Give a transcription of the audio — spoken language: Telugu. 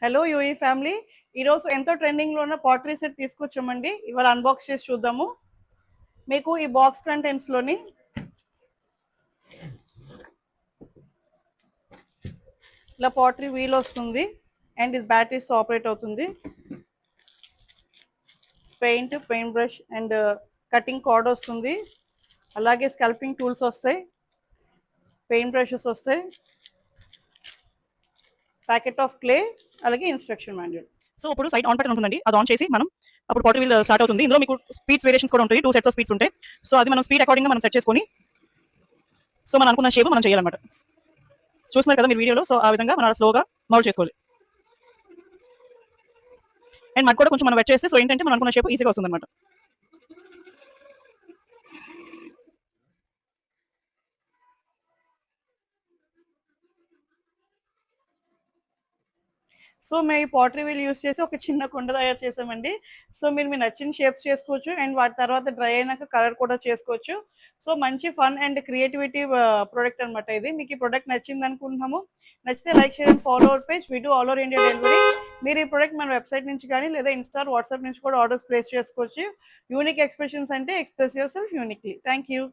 హలో యూఈ ఫ్యామిలీ, ఈరోజు ఎంతో ట్రెండింగ్లో ఉన్న పాటరీ సెట్ తీసుకొచ్చామండి. ఇవాళ అన్బాక్స్ చేసి చూద్దాము. మీకు ఈ బాక్స్ కంటెంట్స్లోని ఇలా పాటరీ వీల్ వస్తుంది అండ్ ఇది బ్యాటరీస్తో ఆపరేట్ అవుతుంది. Paint brush and cutting card వస్తుంది. అలాగే స్కల్పింగ్ టూల్స్ వస్తాయి, పెయింట్ బ్రషెస్ వస్తాయి, ప్యాకెట్ ఆఫ్ క్లే, అలాగే ఇన్స్ట్రక్షన్ మాన్యువల్. సో ఇప్పుడు సైట్ ఆన్ బటన్ ఉంటుందండి, అది ఆన్ చేసి మనం అప్పుడు పాటరీ వీల్ స్టార్ట్ అవుతుంది. ఇందులో మీకు స్పీడ్స్ వేరియేషన్స్ కూడా ఉంటాయి, 2 సెట్స్ ఆఫ్ స్పీడ్స్ ఉంటాయి. సో అది మనం స్పీడ్ అకార్డింగ్గా మనం సెట్ చేసుకొని సో మనం అనుకున్న షేప్ మనం చేయాలన్నమాట. చూస్తున్నారు కదా మీరు వీడియోలో. సో ఆ విధంగా మనం స్లోగా మౌల్డ్ చేసుకోవాలి. అండ్ మధ్య కూడా కొంచెం మనం వెట్ చేస్తే సో ఏంటంటే మనం అనుకున్న షేప్ ఈజీగా వస్తుంది అనమాట. సో మేము ఈ పాటరీ వీల్ యూస్ చేసి ఒక చిన్న కుండ తయారు చేసామండి. సో మీరు మీ నచ్చిన షేప్స్ చేసుకోవచ్చు అండ్ వాటి తర్వాత డ్రై అయినాక కలర్ కూడా చేసుకోవచ్చు. సో మంచి ఫన్ అండ్ క్రియేటివిటీ ప్రోడక్ట్ అనమాట ఇది. మీకు ఈ ప్రోడక్ట్ నచ్చింది అనుకుంటున్నాము. నచ్చితే like, share and follow our page. We do all over India delivery. మీరు ఈ ప్రోడక్ట్ మన వెబ్సైట్ నుంచి కానీ లేదా ఇన్స్టా, వాట్సాప్ నుంచి కూడా ఆర్డర్స్ ప్లేస్ చేసుకోవచ్చు. యూనిక్ ఎక్స్ప్రెషన్స్ అంటే express your self uniquely. Thank you.